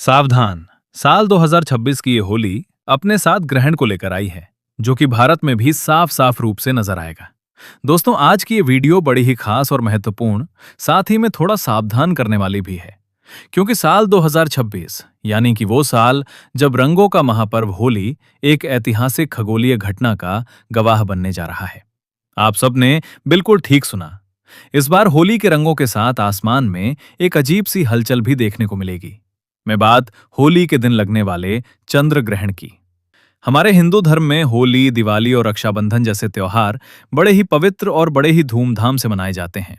सावधान। साल 2026 की ये होली अपने साथ ग्रहण को लेकर आई है, जो कि भारत में भी साफ साफ रूप से नजर आएगा। दोस्तों, आज की ये वीडियो बड़ी ही खास और महत्वपूर्ण, साथ ही में थोड़ा सावधान करने वाली भी है, क्योंकि साल 2026 यानी कि वो साल जब रंगों का महापर्व होली एक ऐतिहासिक खगोलीय घटना का गवाह बनने जा रहा है। आप सबने बिल्कुल ठीक सुना। इस बार होली के रंगों के साथ आसमान में एक अजीब सी हलचल भी देखने को मिलेगी। मैं बात होली के दिन लगने वाले चंद्र ग्रहण की। हमारे हिंदू धर्म में होली, दिवाली और रक्षाबंधन जैसे त्योहार बड़े ही पवित्र और बड़े ही धूमधाम से मनाए जाते हैं।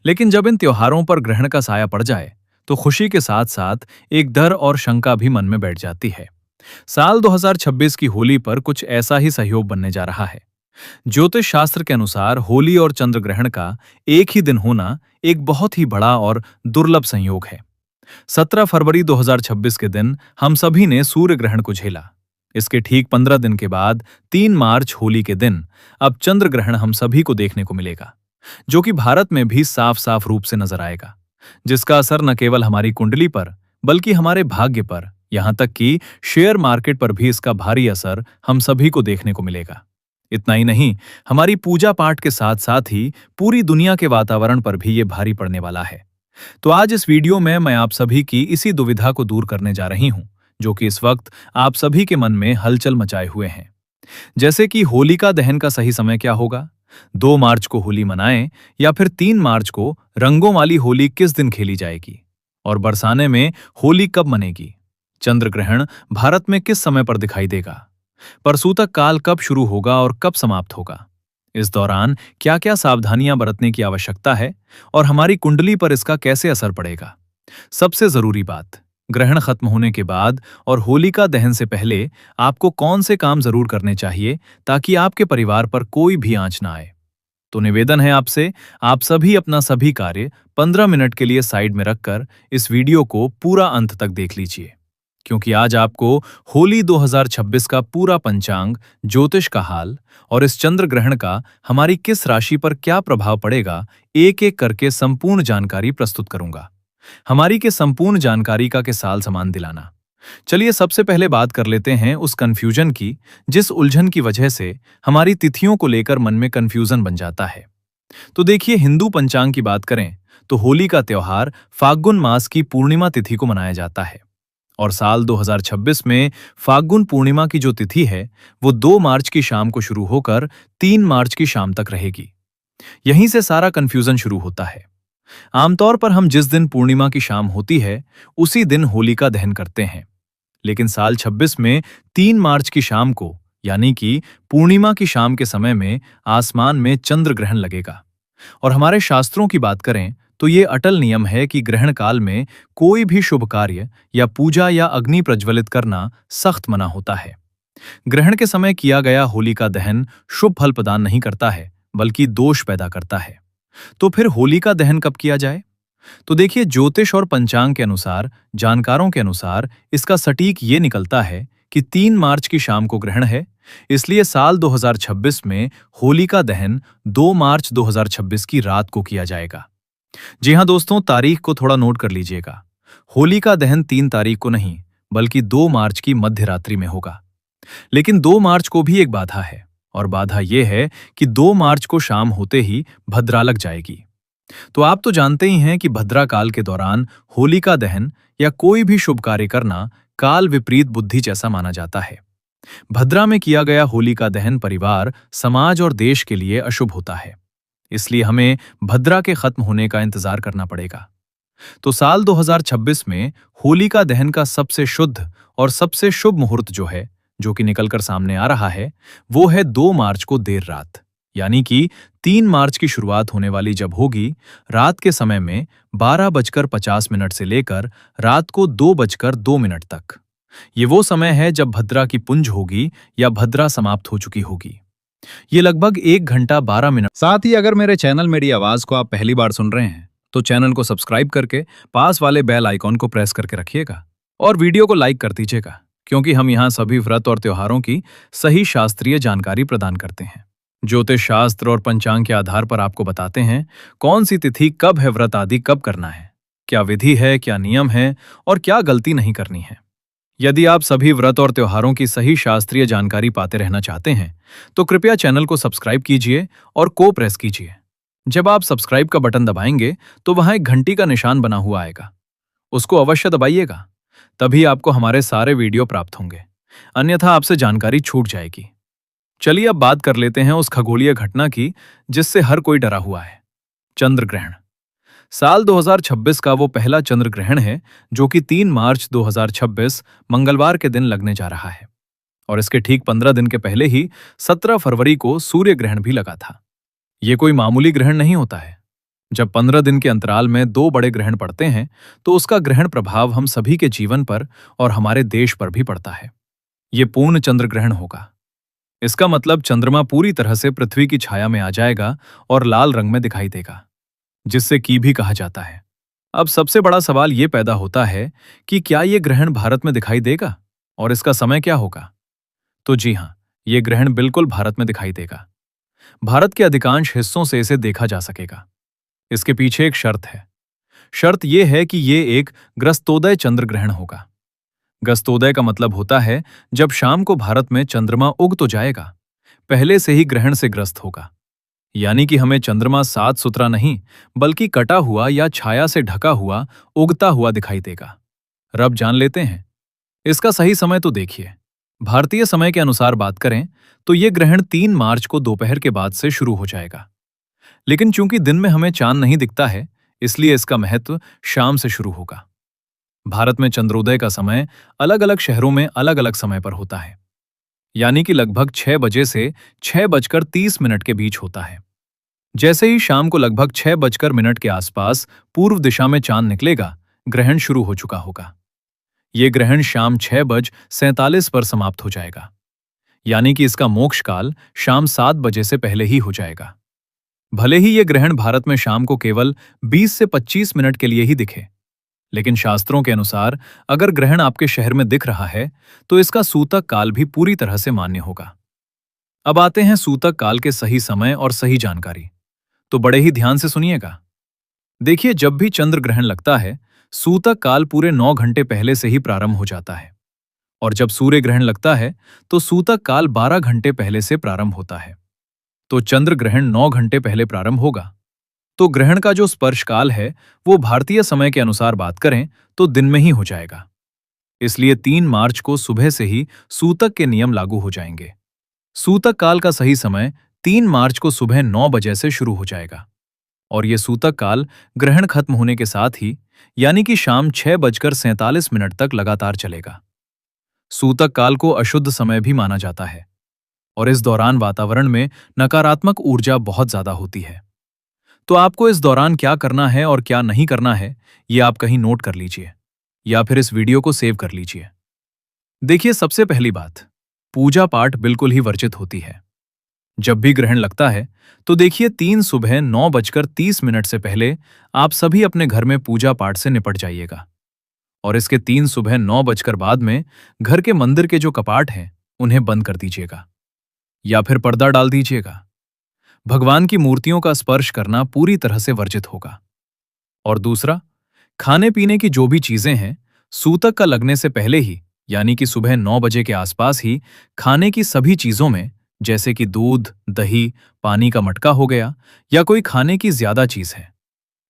लेकिन जब इन त्योहारों पर ग्रहण का साया पड़ जाए तो खुशी के साथ साथ एक डर और शंका भी मन में बैठ जाती है। साल 2026 की होली पर कुछ ऐसा ही सहयोग बनने जा रहा है। ज्योतिष शास्त्र के अनुसार होली और चंद्र ग्रहण का एक ही दिन होना एक बहुत ही बड़ा और दुर्लभ संयोग है। 17 फरवरी 2026 के दिन हम सभी ने सूर्य ग्रहण को झेला। इसके ठीक 15 दिन के बाद 3 मार्च होली के दिन अब चंद्र ग्रहण हम सभी को देखने को मिलेगा, जो कि भारत में भी साफ साफ रूप से नजर आएगा, जिसका असर न केवल हमारी कुंडली पर बल्कि हमारे भाग्य पर, यहां तक कि शेयर मार्केट पर भी इसका भारी असर हम सभी को देखने को मिलेगा। इतना ही नहीं, हमारी पूजा पाठ के साथ साथ ही पूरी दुनिया के वातावरण पर भी ये भारी पड़ने वाला है। तो आज इस वीडियो में मैं आप सभी की इसी दुविधा को दूर करने जा रही हूं, जो कि इस वक्त आप सभी के मन में हलचल मचाए हुए हैं। जैसे कि होलिका दहन का सही समय क्या होगा, 2 मार्च को होली मनाएं या फिर 3 मार्च को रंगों वाली होली किस दिन खेली जाएगी, और बरसाने में होली कब मनेगी, चंद्र ग्रहण भारत में किस समय पर दिखाई देगा, परसूतक काल कब शुरू होगा और कब समाप्त होगा, इस दौरान क्या क्या सावधानियां बरतने की आवश्यकता है और हमारी कुंडली पर इसका कैसे असर पड़ेगा। सबसे जरूरी बात, ग्रहण खत्म होने के बाद और होलिका दहन से पहले आपको कौन से काम जरूर करने चाहिए ताकि आपके परिवार पर कोई भी आंच ना आए। तो निवेदन है आपसे, आप सभी अपना सभी कार्य 15 मिनट के लिए साइड में रखकर इस वीडियो को पूरा अंत तक देख लीजिए, क्योंकि आज आपको होली 2026 का पूरा पंचांग, ज्योतिष का हाल और इस चंद्र ग्रहण का हमारी किस राशि पर क्या प्रभाव पड़ेगा, एक एक करके संपूर्ण जानकारी प्रस्तुत करूंगा। हमारी के संपूर्ण जानकारी का के साल समान दिलाना। चलिए सबसे पहले बात कर लेते हैं उस कंफ्यूजन की, जिस उलझन की वजह से हमारी तिथियों को लेकर मन में कंफ्यूजन बन जाता है। तो देखिए, हिंदू पंचांग की बात करें तो होली का त्योहार फाल्गुन मास की पूर्णिमा तिथि को मनाया जाता है, और साल 2026 में फाल्गुन पूर्णिमा की जो तिथि है वो 2 मार्च की शाम को शुरू होकर 3 मार्च की शाम तक रहेगी। यहीं से सारा कंफ्यूजन शुरू होता है। आमतौर पर हम जिस दिन पूर्णिमा की शाम होती है उसी दिन होलिका दहन करते हैं, लेकिन साल 26 में 3 मार्च की शाम को यानी कि पूर्णिमा की शाम के समय में आसमान में चंद्र ग्रहण लगेगा। और हमारे शास्त्रों की बात करें तो ये अटल नियम है कि ग्रहण काल में कोई भी शुभ कार्य या पूजा या अग्नि प्रज्वलित करना सख्त मना होता है। ग्रहण के समय किया गया होलिका दहन शुभ फल प्रदान नहीं करता है, बल्कि दोष पैदा करता है। तो फिर होलिका दहन कब किया जाए? तो देखिए, ज्योतिष और पंचांग के अनुसार, जानकारों के अनुसार इसका सटीक ये निकलता है कि 3 मार्च की शाम को ग्रहण है, इसलिए साल 2026 में होलिका दहन 2 मार्च 2026 की रात को किया जाएगा। जी हां दोस्तों, तारीख को थोड़ा नोट कर लीजिएगा। होलिका दहन 3 तारीख को नहीं बल्कि 2 मार्च की मध्य रात्रि में होगा। लेकिन 2 मार्च को भी एक बाधा है, और बाधा यह है कि 2 मार्च को शाम होते ही भद्रा लग जाएगी। तो आप तो जानते ही हैं कि भद्रा काल के दौरान होलिका दहन या कोई भी शुभ कार्य करना काल विपरीत बुद्धि जैसा माना जाता है। भद्रा में किया गया होलिका दहन परिवार, समाज और देश के लिए अशुभ होता है, इसलिए हमें भद्रा के खत्म होने का इंतजार करना पड़ेगा। तो साल 2026 में होलिका दहन का सबसे शुद्ध और सबसे शुभ मुहूर्त जो कि निकलकर सामने आ रहा है, वो है 2 मार्च को देर रात, यानी कि 3 मार्च की शुरुआत होने वाली जब होगी रात के समय में 12:50 से लेकर रात को 2:02 तक। ये वो समय है जब भद्रा की पुंज होगी या भद्रा समाप्त हो चुकी होगी। ये लगभग 1 घंटा 12 मिनट। साथ ही अगर मेरे चैनल मेरी आवाज को आप पहली बार सुन रहे हैं तो चैनल को सब्सक्राइब करके पास वाले बेल आइकॉन को प्रेस करके रखिएगा और वीडियो को लाइक कर दीजिएगा, क्योंकि हम यहाँ सभी व्रत और त्योहारों की सही शास्त्रीय जानकारी प्रदान करते हैं। ज्योतिष शास्त्र और पंचांग के आधार पर आपको बताते हैं कौन सी तिथि कब है, व्रत आदि कब करना है। क्या विधि है, क्या नियम है और क्या गलती नहीं करनी है। यदि आप सभी व्रत और त्योहारों की सही शास्त्रीय जानकारी पाते रहना चाहते हैं, तो कृपया चैनल को सब्सक्राइब कीजिए और को प्रेस कीजिए। जब आप सब्सक्राइब का बटन दबाएंगे, तो वहां एक घंटी का निशान बना हुआ आएगा। उसको अवश्य दबाइएगा, तभी आपको हमारे सारे वीडियो प्राप्त होंगे। अन्यथा आपसे जानकारी छूट जाएगी। चलिए अब बात कर लेते हैं उस खगोलीय घटना की जिससे हर कोई डरा हुआ है, चंद्र ग्रहण। साल 2026 का वो पहला चंद्र ग्रहण है जो कि 3 मार्च 2026 मंगलवार के दिन लगने जा रहा है। और इसके ठीक 15 दिन के पहले ही 17 फरवरी को सूर्य ग्रहण भी लगा था। ये कोई मामूली ग्रहण नहीं होता है। जब 15 दिन के अंतराल में दो बड़े ग्रहण पड़ते हैं, तो उसका ग्रहण प्रभाव हम सभी के जीवन पर और हमारे देश पर भी पड़ता है। ये पूर्ण चंद्र ग्रहण होगा। इसका मतलब चंद्रमा पूरी तरह से पृथ्वी की छाया में आ जाएगा और लाल रंग में दिखाई देगा, जिससे की भी कहा जाता है। अब सबसे बड़ा सवाल ये पैदा होता है कि क्या ये ग्रहण भारत में दिखाई देगा और इसका समय क्या होगा। तो जी हाँ, ये ग्रहण बिल्कुल भारत में दिखाई देगा। भारत के अधिकांश हिस्सों से इसे देखा जा सकेगा। इसके पीछे एक शर्त है। शर्त यह है कि ये एक ग्रस्तोदय चंद्र ग्रहण होगा। ग्रस्तोदय का मतलब होता है जब शाम को भारत में चंद्रमा उग तो जाएगा, पहले से ही ग्रहण से ग्रस्त होगा। यानी कि हमें चंद्रमा साफ सुथरा नहीं, बल्कि कटा हुआ या छाया से ढका हुआ उगता हुआ दिखाई देगा। रब जान लेते हैं। इसका सही समय तो देखिए। भारतीय समय के अनुसार बात करें तो यह ग्रहण 3 मार्च को दोपहर के बाद से शुरू हो जाएगा। लेकिन चूंकि दिन में हमें चांद नहीं दिखता है, इसलिए इसका महत्व शाम से शुरू होगा। भारत में चंद्रोदय का समय अलग अलग शहरों में अलग अलग समय पर होता है, यानी कि लगभग 6 बजे से 6:30 के बीच होता है। जैसे ही शाम को लगभग 6:00 के आसपास पूर्व दिशा में चांद निकलेगा, ग्रहण शुरू हो चुका होगा। ये ग्रहण शाम 6:47 पर समाप्त हो जाएगा, यानी कि इसका मोक्ष काल शाम 7 बजे से पहले ही हो जाएगा। भले ही ये ग्रहण भारत में शाम को केवल 20 से 25 मिनट के लिए ही दिखे, लेकिन शास्त्रों के अनुसार अगर ग्रहण आपके शहर में दिख रहा है, तो इसका सूतक काल भी पूरी तरह से मान्य होगा। अब आते हैं सूतक काल के सही समय और सही जानकारी। तो बड़े ही ध्यान से सुनिएगा। देखिए, जब भी चंद्र ग्रहण लगता है, सूतक काल पूरे 9 घंटे पहले से ही प्रारंभ हो जाता है। और जब सूर्य ग्रहण लगता है, तो सूतक काल 12 घंटे पहले से प्रारंभ होता है। तो चंद्र ग्रहण 9 घंटे पहले प्रारंभ होगा। तो ग्रहण का जो स्पर्श काल है, वो भारतीय समय के अनुसार बात करें तो दिन में ही हो जाएगा। इसलिए 3 मार्च को सुबह से ही सूतक के नियम लागू हो जाएंगे। सूतक काल का सही समय 3 मार्च को सुबह 9 बजे से शुरू हो जाएगा और यह सूतक काल ग्रहण खत्म होने के साथ ही, यानी कि शाम 6:47 तक लगातार चलेगा। सूतक काल को अशुद्ध समय भी माना जाता है और इस दौरान वातावरण में नकारात्मक ऊर्जा बहुत ज्यादा होती है। तो आपको इस दौरान क्या करना है और क्या नहीं करना है, ये आप कहीं नोट कर लीजिए या फिर इस वीडियो को सेव कर लीजिए। देखिए, सबसे पहली बात, पूजा पाठ बिल्कुल ही वर्जित होती है। जब भी ग्रहण लगता है, तो देखिए 3 सुबह 9:30 से पहले आप सभी अपने घर में पूजा पाठ से निपट जाइएगा। और इसके 3 सुबह 9 बजकर बाद में घर के मंदिर के जो कपाट हैं, उन्हें बंद कर दीजिएगा या फिर पर्दा डाल दीजिएगा। भगवान की मूर्तियों का स्पर्श करना पूरी तरह से वर्जित होगा। और दूसरा, खाने पीने की जो भी चीजें हैं, सूतक का लगने से पहले ही, यानी कि सुबह 9 बजे के आसपास ही खाने की सभी चीजों में, जैसे कि दूध, दही, पानी का मटका हो गया या कोई खाने की ज्यादा चीज है,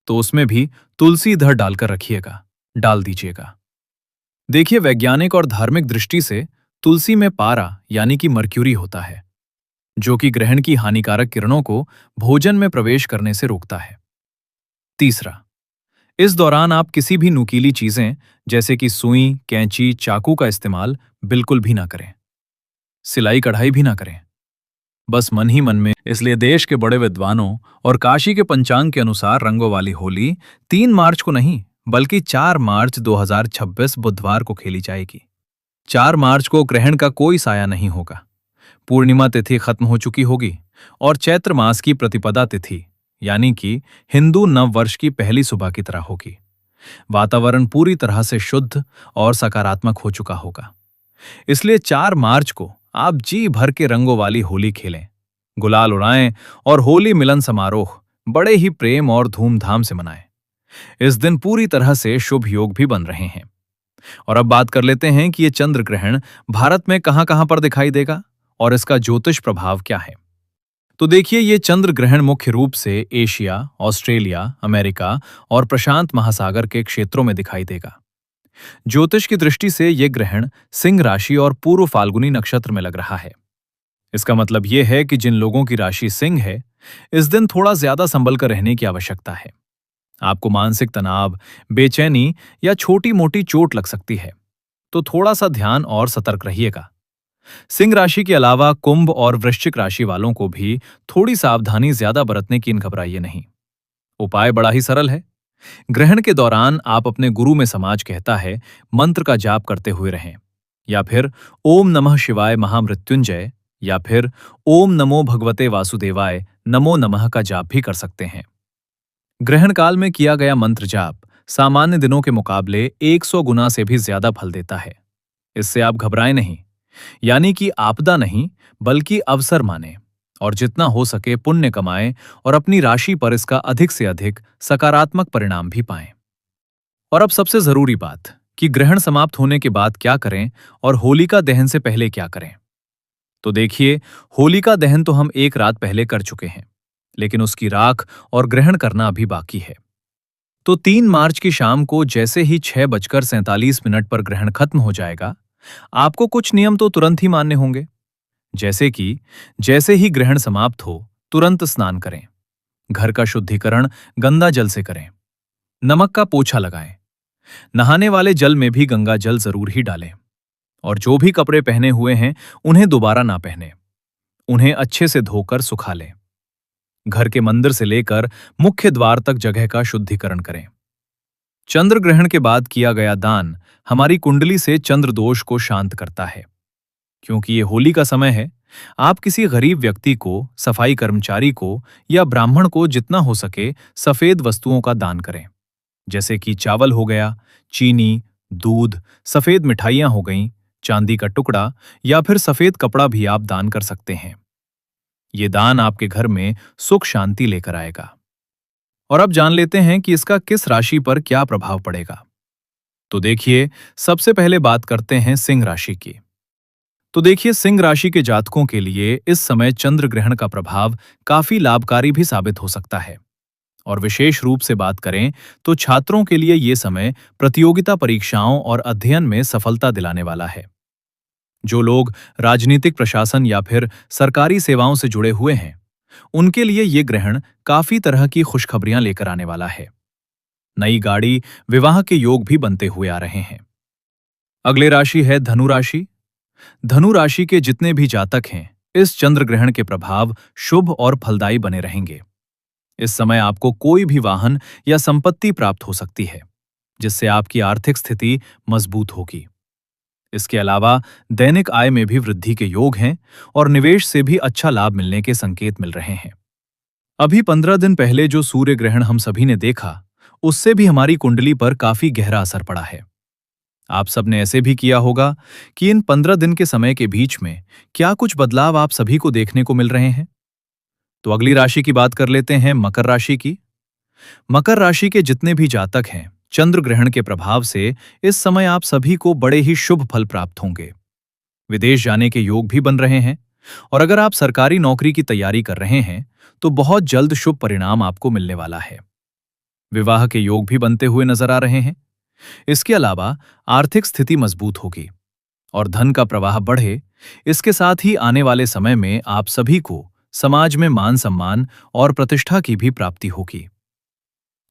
तो उसमें भी तुलसी इधर डालकर रखिएगा, डाल दीजिएगा। देखिए, वैज्ञानिक और धार्मिक दृष्टि से तुलसी में पारा यानी कि मर्क्यूरी होता है, जो कि ग्रहण की हानिकारक किरणों को भोजन में प्रवेश करने से रोकता है। तीसरा, इस दौरान आप किसी भी नुकीली चीजें जैसे कि सुई, कैंची, चाकू का इस्तेमाल बिल्कुल भी ना करें। सिलाई कढ़ाई भी ना करें, बस मन ही मन में। इसलिए देश के बड़े विद्वानों और काशी के पंचांग के अनुसार रंगों वाली होली 3 मार्च को नहीं, बल्कि 4 मार्च 2026 बुधवार को खेली जाएगी। 4 मार्च को ग्रहण का कोई साया नहीं होगा। पूर्णिमा तिथि खत्म हो चुकी होगी और चैत्र मास की प्रतिपदा तिथि, यानी कि हिंदू नव वर्ष की पहली सुबह की तरह होगी। वातावरण पूरी तरह से शुद्ध और सकारात्मक हो चुका होगा। इसलिए 4 मार्च को आप जी भर के रंगों वाली होली खेलें, गुलाल उड़ाएं और होली मिलन समारोह बड़े ही प्रेम और धूमधाम से मनाएं। इस दिन पूरी तरह से शुभ योग भी बन रहे हैं। और अब बात कर लेते हैं कि ये चंद्र ग्रहण भारत में कहां कहां पर दिखाई देगा और इसका ज्योतिष प्रभाव क्या है। तो देखिए, ये चंद्र ग्रहण मुख्य रूप से एशिया, ऑस्ट्रेलिया, अमेरिका और प्रशांत महासागर के क्षेत्रों में दिखाई देगा। ज्योतिष की दृष्टि से यह ग्रहण सिंह राशि और पूर्व फाल्गुनी नक्षत्र में लग रहा है। इसका मतलब यह है कि जिन लोगों की राशि सिंह है, इस दिन थोड़ा ज्यादा संभल कर रहने की आवश्यकता है। आपको मानसिक तनाव, बेचैनी या छोटी मोटी चोट लग सकती है, तो थोड़ा सा ध्यान और सतर्क रहिएगा। सिंह राशि के अलावा कुंभ और वृश्चिक राशि वालों को भी थोड़ी सावधानी ज्यादा बरतने की घबराइए नहीं। उपाय बड़ा ही सरल है। ग्रहण के दौरान आप अपने गुरु में समाज कहता है मंत्र का जाप करते हुए रहें, या फिर ओम नमः शिवाय महामृत्युंजय, या फिर ओम नमो भगवते वासुदेवाय नमो नमः का जाप भी कर सकते हैं। ग्रहण काल में किया गया मंत्र जाप सामान्य दिनों के मुकाबले 100 गुना से भी ज्यादा फल देता है। इससे आप घबराएं नहीं, यानी कि आपदा नहीं बल्कि अवसर माने, और जितना हो सके पुण्य कमाएं और अपनी राशि पर इसका अधिक से अधिक सकारात्मक परिणाम भी पाएं। और अब सबसे जरूरी बात कि ग्रहण समाप्त होने के बाद क्या करें और होलिका दहन से पहले क्या करें। तो देखिए, होलिका दहन तो हम एक रात पहले कर चुके हैं, लेकिन उसकी राख और ग्रहण करना अभी बाकी है। तो 3 मार्च की शाम को जैसे ही 6:47 पर ग्रहण खत्म हो जाएगा, आपको कुछ नियम तो तुरंत ही मानने होंगे। जैसे कि जैसे ही ग्रहण समाप्त हो, तुरंत स्नान करें, घर का शुद्धिकरण गंगा जल से करें, नमक का पोछा लगाएं, नहाने वाले जल में भी गंगा जल जरूर ही डालें, और जो भी कपड़े पहने हुए हैं उन्हें दोबारा ना पहने, उन्हें अच्छे से धोकर सुखा लें। घर के मंदिर से लेकर मुख्य द्वार तक जगह का शुद्धिकरण करें। चंद्र ग्रहण के बाद किया गया दान हमारी कुंडली से चंद्र दोष को शांत करता है। क्योंकि ये होली का समय है, आप किसी गरीब व्यक्ति को, सफाई कर्मचारी को या ब्राह्मण को जितना हो सके सफेद वस्तुओं का दान करें, जैसे कि चावल हो गया, चीनी, दूध, सफेद मिठाइयां हो गईं, चांदी का टुकड़ा या फिर सफेद कपड़ा भी आप दान कर सकते हैं। ये दान आपके घर में सुख शांति लेकर आएगा। और अब जान लेते हैं कि इसका किस राशि पर क्या प्रभाव पड़ेगा। तो देखिए, सबसे पहले बात करते हैं सिंह राशि की। तो देखिए, सिंह राशि के जातकों के लिए इस समय चंद्र ग्रहण का प्रभाव काफी लाभकारी भी साबित हो सकता है। और विशेष रूप से बात करें तो छात्रों के लिए ये समय प्रतियोगिता परीक्षाओं और अध्ययन में सफलता दिलाने वाला है। जो लोग राजनीतिक प्रशासन या फिर सरकारी सेवाओं से जुड़े हुए हैं, उनके लिए ये ग्रहण काफी तरह की खुशखबरियां लेकर आने वाला है। नई गाड़ी, विवाह के योग भी बनते हुए आ रहे हैं। अगली राशि है धनु राशि। धनु राशि के जितने भी जातक हैं, इस चंद्र ग्रहण के प्रभाव शुभ और फलदायी बने रहेंगे। इस समय आपको कोई भी वाहन या संपत्ति प्राप्त हो सकती है, जिससे आपकी आर्थिक स्थिति मजबूत होगी। इसके अलावा दैनिक आय में भी वृद्धि के योग हैं और निवेश से भी अच्छा लाभ मिलने के संकेत मिल रहे हैं। अभी 15 दिन पहले जो सूर्य ग्रहण हम सभी ने देखा, उससे भी हमारी कुंडली पर काफी गहरा असर पड़ा है। आप सबने ऐसे भी किया होगा कि इन 15 दिन के समय के बीच में क्या कुछ बदलाव आप सभी को देखने को मिल रहे हैं। तो अगली राशि की बात कर लेते हैं, मकर राशि की। मकर राशि के जितने भी जातक हैं, चंद्र ग्रहण के प्रभाव से इस समय आप सभी को बड़े ही शुभ फल प्राप्त होंगे। विदेश जाने के योग भी बन रहे हैं, और अगर आप सरकारी नौकरी की तैयारी कर रहे हैं तो बहुत जल्द शुभ परिणाम आपको मिलने वाला है। विवाह के योग भी बनते हुए नजर आ रहे हैं। इसके अलावा आर्थिक स्थिति मजबूत होगी और धन का प्रवाह बढ़े। इसके साथ ही आने वाले समय में आप सभी को समाज में मान सम्मान और प्रतिष्ठा की भी प्राप्ति होगी।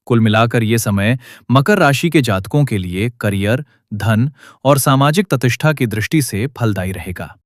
कुल मिलाकर ये समय मकर राशि के जातकों के लिए करियर, धन और सामाजिक प्रतिष्ठा की दृष्टि से फलदायी रहेगा।